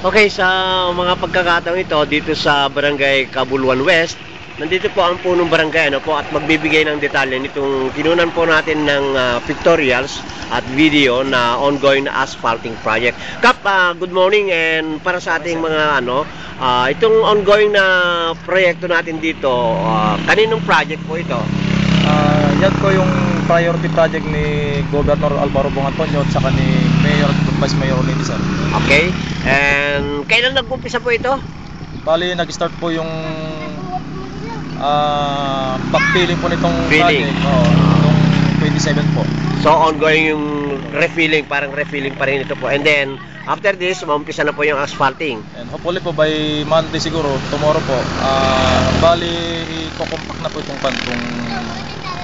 Okay, sa mga pagkakataong ito dito sa Barangay Cabuluan West, nandito po ang punong barangay at magbibigay ng detalye nitong kinunan po natin ng pictorials at video na ongoing na asphalting project. Kap, good morning, and para sa ating mga itong ongoing na proyekto natin dito, kaninong project po ito? Yan po yung priority project ni Governor Alvaro Bong Antonio at saka ni Mayor at Vice Mayor Onidi, sir. Okay, and kailan nag-umpisa po ito? Bali, nag-start po yung backfilling po nitong Filling. project. Itong 27 po. So ongoing yung refilling, parang refilling pa rin ito po. And then after this, maumpisa na po yung asphalting. And hopefully po by Monday siguro, tomorrow po, bali i-compact na po itong kantong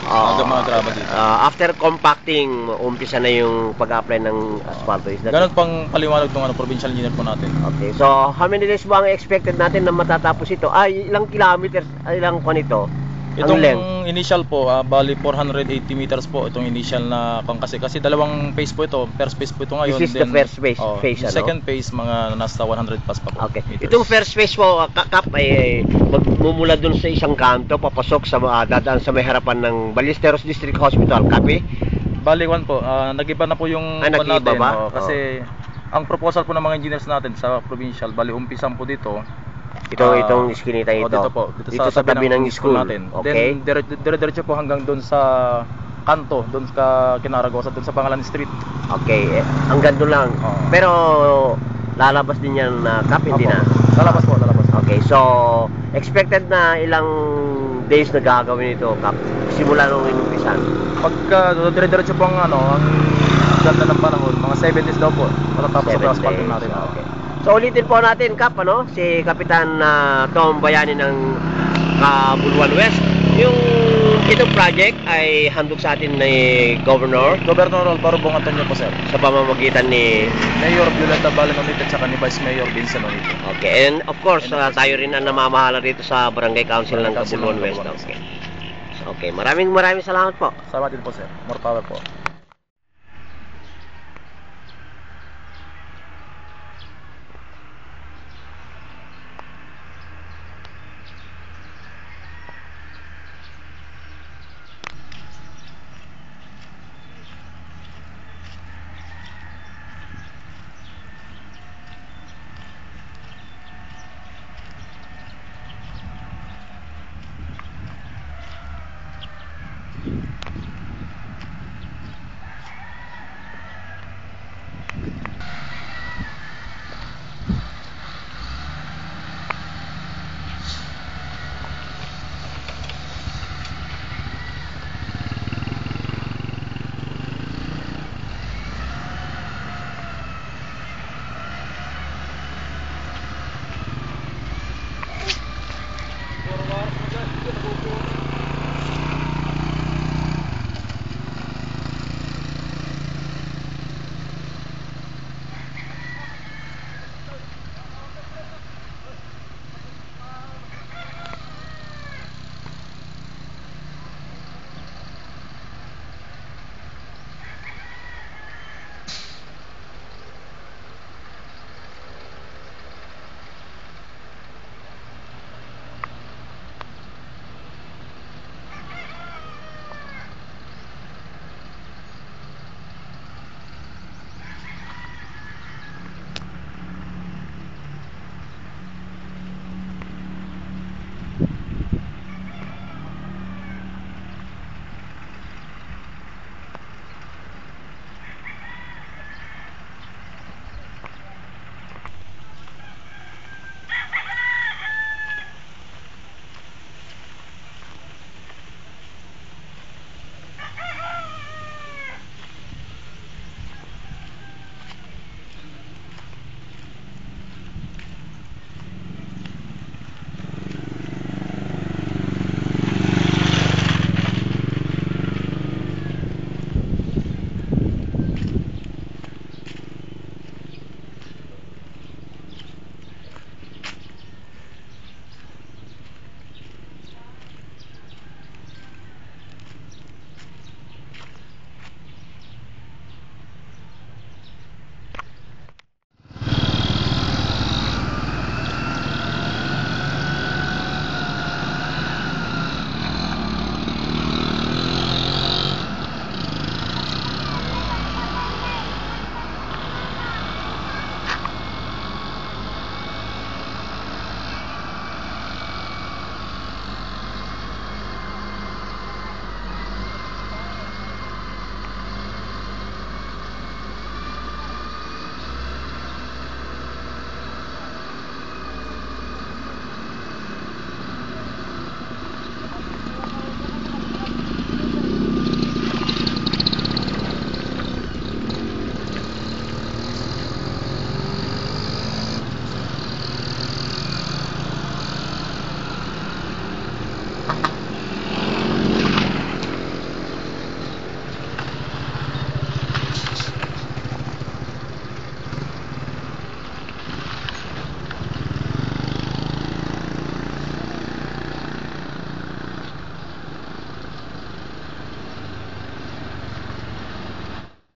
mga graba dito. After compacting, umpisa na yung pag-apply ng asfalto. Ganun pang paliwanag ng provincial engineer po natin. Okay, so how many days ba ang expected natin na matatapos ito? Ilang kilometers, ilang kwan ito? Itong initial po, bali 480 meters po itong initial na kasi dalawang phase po ito. First phase po ito ngayon. This is the first phase. Second phase, mga nasa 100 plus pa po. Okay. Meters. Itong first phase po, Kap, ay magmumula dun sa isang kanto, papasok sa dadaan sa may harapan ng Ballesteros District Hospital, Kapi? Bali, po, nag-iba na po yung nag-iba ba? Kasi ang proposal po ng mga engineers natin sa provincial, bali umpisan po dito. Itong iskinita ito. Dito sa tabi ng school natin. Okay. Then dire-diretso po hanggang doon sa kanto, doon sa Kinaragosa, doon sa Pangalan Street. Okay, hanggang doon lang. Pero lalabas din yan na Kap, hindi na? Lalabas po. Okay, so expected na ilang days na gagawin ito, Kap? Simula nung inumpisan. Pagka dire-diretso po ang ganda ng panahon, mga 7 days daw po matatapos ang asphalting natin. Okay. So ulitin po natin, Kap, si Kapitan Tom Bayani ng Cabuluan West. Yung itong project ay handog sa atin ni Governor Alvaro Bong Antonio po, sir, sa pamamagitan ni Mayor Violeta Balanonit at saka ni Vice Mayor Vincent Onito. Okay, and of course tayo rin ang namamahala rito sa Barangay Council ng Cabuluan West. Okay, maraming salamat po. Salamat din po, sir. More power po.